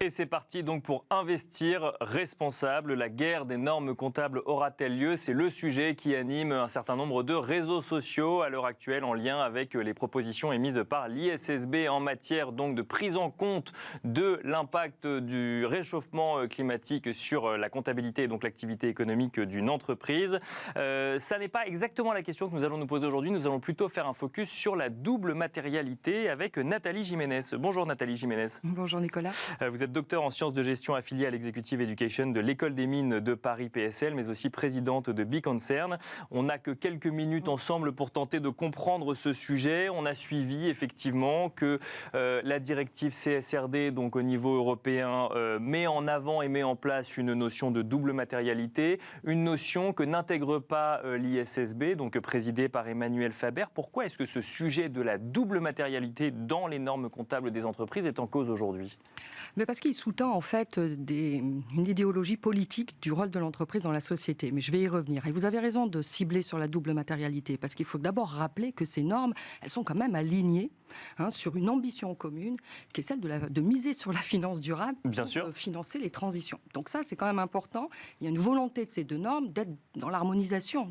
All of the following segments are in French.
Et c'est parti donc pour investir responsable. La guerre des normes comptables aura-t-elle lieu? C'est le sujet qui anime un certain nombre de réseaux sociaux à l'heure actuelle en lien avec les propositions émises par l'ISSB en matière donc de prise en compte de l'impact du réchauffement climatique sur la comptabilité et donc l'activité économique d'une entreprise. Ça n'est pas exactement la question que nous allons nous poser aujourd'hui. Nous allons plutôt faire un focus sur la double matérialité avec Nathalie Jiménez. Bonjour Nathalie Jiménez. Bonjour Nicolas. Vous êtes docteur en sciences de gestion affiliée à l'Executive Education de l'École des mines de Paris PSL, mais aussi présidente de Biconcern. On n'a que quelques minutes ensemble pour tenter de comprendre ce sujet. On a suivi effectivement que la directive CSRD, donc au niveau européen, met en avant et met en place une notion de double matérialité, une notion que n'intègre pas l'ISSB, donc présidée par Emmanuel Faber. Pourquoi est-ce que ce sujet de la double matérialité dans les normes comptables des entreprises est en cause aujourd'hui ? Mais parce qu'il sous-tend en fait une idéologie politique du rôle de l'entreprise dans la société. Mais je vais y revenir. Et vous avez raison de cibler sur la double matérialité, parce qu'il faut d'abord rappeler que ces normes, elles sont quand même alignées sur une ambition commune, qui est celle de miser sur la finance durable, bien sûr, financer les transitions. Donc ça, c'est quand même important. Il y a une volonté de ces deux normes d'être dans l'harmonisation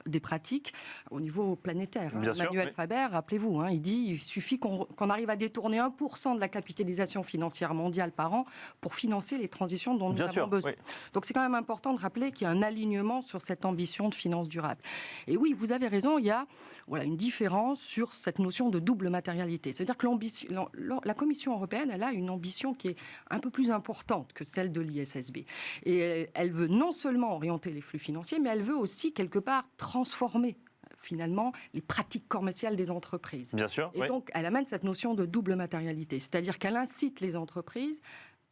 des pratiques au niveau planétaire. Emmanuel Faber, rappelez-vous, il dit il suffit qu'on arrive à détourner 1% de la capitalisation financière mondiale par an pour financer les transitions dont nous avons besoin. Oui. Donc c'est quand même important de rappeler qu'il y a un alignement sur cette ambition de finance durable. Et oui, vous avez raison, il y a une différence sur cette notion de double matérialité. C'est-à-dire que la Commission européenne, elle a une ambition qui est un peu plus importante que celle de l'ISSB. Et elle veut non seulement orienter les flux financiers, mais elle veut aussi quelque part transformer finalement les pratiques commerciales des entreprises. Bien sûr. Et donc, elle amène cette notion de double matérialité. C'est-à-dire qu'elle incite les entreprises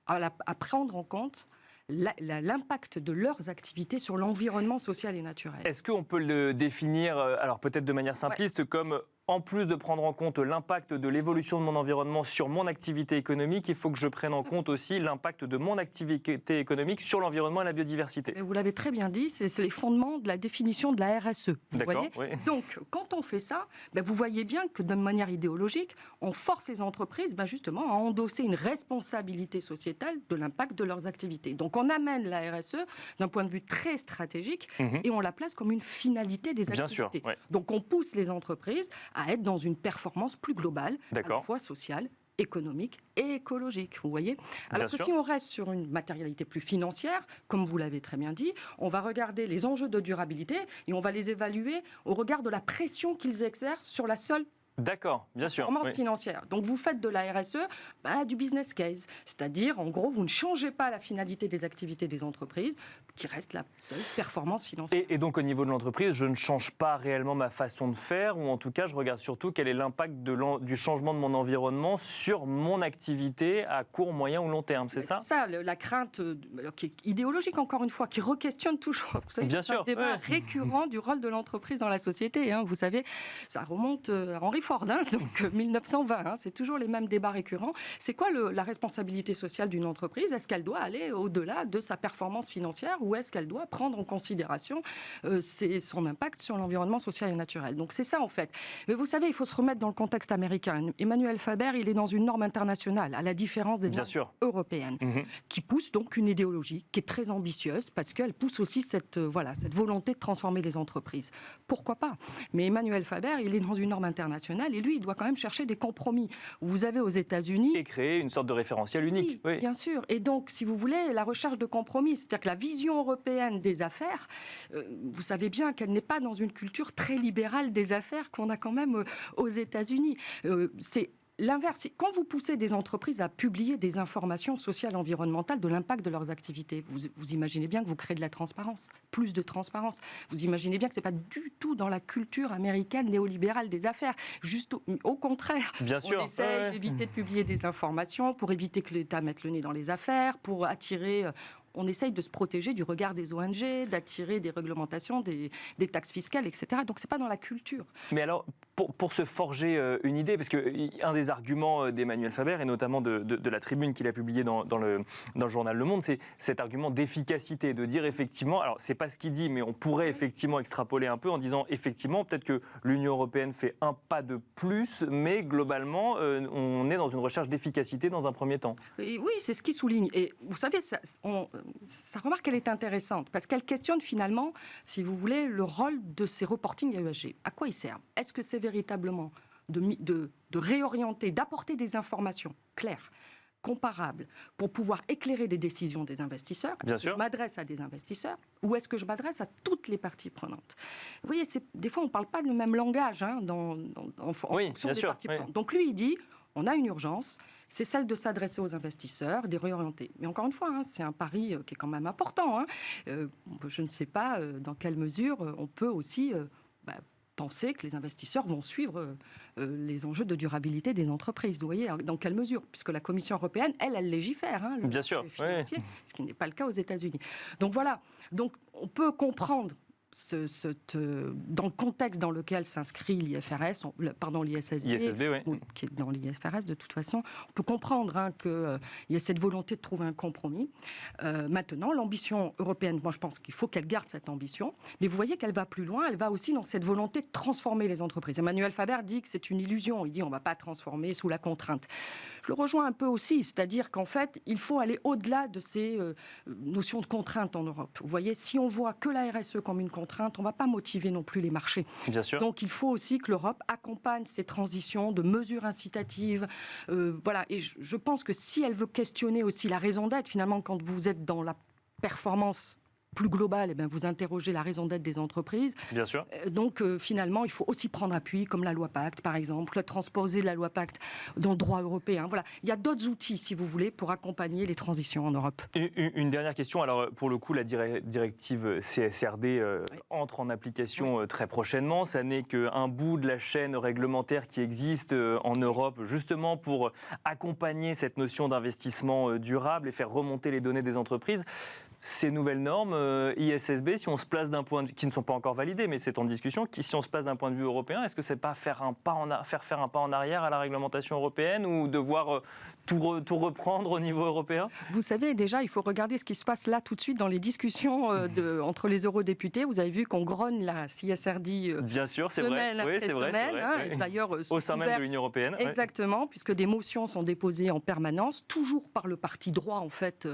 à prendre en compte l'impact de leurs activités sur l'environnement social et naturel. Est-ce qu'on peut le définir, alors peut-être de manière simpliste, comme en plus de prendre en compte l'impact de l'évolution de mon environnement sur mon activité économique, il faut que je prenne en compte aussi l'impact de mon activité économique sur l'environnement et la biodiversité. Mais vous l'avez très bien dit, c'est les fondements de la définition de la RSE. D'accord, oui. Donc, quand on fait ça, vous voyez bien que de manière idéologique, on force les entreprises justement à endosser une responsabilité sociétale de l'impact de leurs activités. Donc, on amène la RSE d'un point de vue très stratégique et on la place comme une finalité des activités. Bien sûr, oui. Donc, on pousse les entreprises à être dans une performance plus globale, à la fois sociale, économique et écologique, vous voyez. Alors que si on reste sur une matérialité plus financière, comme vous l'avez très bien dit, on va regarder les enjeux de durabilité et on va les évaluer au regard de la pression qu'ils exercent sur la seule performance financière. Donc vous faites de la RSE du business case, c'est-à-dire en gros vous ne changez pas la finalité des activités des entreprises, qui reste la seule performance financière. Et donc au niveau de l'entreprise, je ne change pas réellement ma façon de faire, ou en tout cas je regarde surtout quel est l'impact du changement de mon environnement sur mon activité à court, moyen ou long terme, c'est ça ? C'est ça, la crainte qui est idéologique encore une fois, qui re-questionne toujours. Vous savez, c'est un débat récurrent du rôle de l'entreprise dans la société. Vous savez, ça remonte à Henry Ford, donc 1920, c'est toujours les mêmes débats récurrents. C'est quoi la responsabilité sociale d'une entreprise ? Est-ce qu'elle doit aller au-delà de sa performance financière ou est-ce qu'elle doit prendre en considération son impact sur l'environnement social et naturel ? Donc c'est ça en fait. Mais vous savez, il faut se remettre dans le contexte américain. Emmanuel Faber, il est dans une norme internationale, à la différence des normes européennes, qui pousse donc une idéologie qui est très ambitieuse parce qu'elle pousse aussi cette volonté de transformer les entreprises. Pourquoi pas ? Mais Emmanuel Faber, il est dans une norme internationale et lui, il doit quand même chercher des compromis. Vous avez aux États-Unis... Et créer une sorte de référentiel unique. Oui, bien sûr. Et donc, si vous voulez, la recherche de compromis, c'est-à-dire que la vision européenne des affaires, vous savez bien qu'elle n'est pas dans une culture très libérale des affaires qu'on a quand même aux États-Unis. C'est l'inverse. Quand vous poussez des entreprises à publier des informations sociales et environnementales de l'impact de leurs activités, vous imaginez bien que vous créez de la transparence, plus de transparence. Vous imaginez bien que ce n'est pas du tout dans la culture américaine néolibérale des affaires. Juste au contraire. Bien sûr. On essaie d'éviter de publier des informations pour éviter que l'État mette le nez dans les affaires, pour attirer... on essaye de se protéger du regard des ONG, d'attirer des réglementations, des taxes fiscales, etc. Donc, ce n'est pas dans la culture. Mais alors, pour se forger une idée, parce qu'un des arguments d'Emmanuel Faber, et notamment de la tribune qu'il a publiée dans le journal Le Monde, c'est cet argument d'efficacité, de dire effectivement, alors c'est pas ce qu'il dit, mais on pourrait effectivement extrapoler un peu en disant effectivement, peut-être que l'Union européenne fait un pas de plus, mais globalement, on est dans une recherche d'efficacité dans un premier temps. Et oui, c'est ce qu'il souligne. Et vous savez, sa remarque, elle est intéressante, parce qu'elle questionne finalement, si vous voulez, le rôle de ces reporting ESG. À quoi ils servent? Est-ce que c'est véritablement de réorienter, d'apporter des informations claires, comparables, pour pouvoir éclairer des décisions des investisseurs? Bien sûr. Je m'adresse à des investisseurs ou est-ce que je m'adresse à toutes les parties prenantes? Vous voyez, des fois, on ne parle pas le même langage en fonction des parties prenantes. Donc lui, il dit, on a une urgence, c'est celle de s'adresser aux investisseurs, de réorienter. Mais encore une fois, c'est un pari qui est quand même important. Je ne sais pas dans quelle mesure on peut aussi penser que les investisseurs vont suivre les enjeux de durabilité des entreprises. Vous voyez, dans quelle mesure? Puisque la Commission européenne, elle légifère. Bien sûr. Financier, ce qui n'est pas le cas aux États-Unis. Donc voilà. Donc on peut comprendre dans le contexte dans lequel s'inscrit l'ISSB, qui est dans l'IFRS de toute façon, on peut comprendre qu'il y a cette volonté de trouver un compromis. Maintenant, l'ambition européenne, moi je pense qu'il faut qu'elle garde cette ambition, mais vous voyez qu'elle va plus loin, elle va aussi dans cette volonté de transformer les entreprises. Emmanuel Faber dit que c'est une illusion, il dit on ne va pas transformer sous la contrainte. Je le rejoins un peu aussi, c'est-à-dire qu'en fait, il faut aller au-delà de ces notions de contrainte en Europe. Vous voyez, si on voit que la RSE comme une contrainte, on ne va pas motiver non plus les marchés. Bien sûr. Donc il faut aussi que l'Europe accompagne ces transitions de mesures incitatives. Voilà. Et je pense que si elle veut questionner aussi la raison d'être, finalement, quand vous êtes dans la performance plus globale, vous interrogez la raison d'être des entreprises. Bien sûr. Donc, finalement, il faut aussi prendre appui, comme la loi Pacte, par exemple, transposer la loi Pacte dans le droit européen. Voilà. Il y a d'autres outils, si vous voulez, pour accompagner les transitions en Europe. Une dernière question. Alors, pour le coup, la directive CSRD entre en application très prochainement. Ça n'est qu'un bout de la chaîne réglementaire qui existe en Europe, justement pour accompagner cette notion d'investissement durable et faire remonter les données des entreprises. Ces nouvelles normes ISSB, si on se place d'un point de vue, qui ne sont pas encore validées, mais c'est en discussion, si on se place d'un point de vue européen, est-ce que c'est pas faire un pas en arrière à la réglementation européenne ou devoir tout reprendre au niveau européen? Vous savez, déjà, il faut regarder ce qui se passe là tout de suite dans les discussions entre les eurodéputés. Vous avez vu qu'on grogne la CSRD bien sûr, semaine après c'est vrai, semaine. D'ailleurs, au sein même de l'Union européenne. Exactement, puisque des motions sont déposées en permanence, toujours par le parti droit, en fait,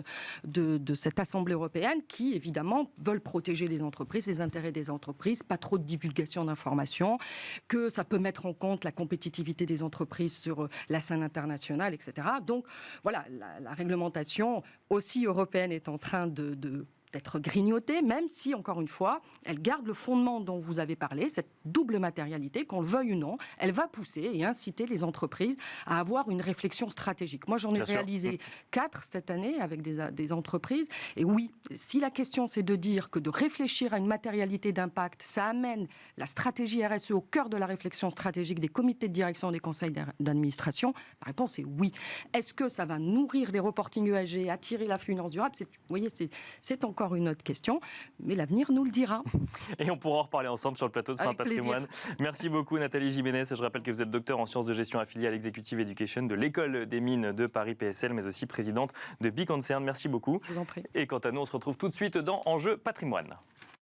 de cette Assemblée européenne, qui, évidemment, veulent protéger les entreprises, les intérêts des entreprises, pas trop de divulgation d'informations, que ça peut mettre en compte la compétitivité des entreprises sur la scène internationale, etc. Donc, voilà, la réglementation aussi européenne est en train d'être grignotée, même si, encore une fois, elle garde le fondement dont vous avez parlé, cette double matérialité, qu'on le veuille ou non, elle va pousser et inciter les entreprises à avoir une réflexion stratégique. Moi, j'en ai réalisé 4 cette année avec des entreprises. Et oui, si la question, c'est de dire que de réfléchir à une matérialité d'impact, ça amène la stratégie RSE au cœur de la réflexion stratégique des comités de direction, des conseils d'administration, la réponse est oui. Est-ce que ça va nourrir les reporting ESG, attirer la finance durable? Vous voyez, c'est encore une autre question, mais l'avenir nous le dira. Et on pourra en reparler ensemble sur le plateau de Smart Patrimoine. Merci beaucoup Nathalie Jiménez. Je rappelle que vous êtes docteur en sciences de gestion affiliée à l'Executive Education de l'École des mines de Paris PSL, mais aussi présidente de Big Concern. Merci beaucoup. Je vous en prie. Et quant à nous, on se retrouve tout de suite dans Enjeu Patrimoine.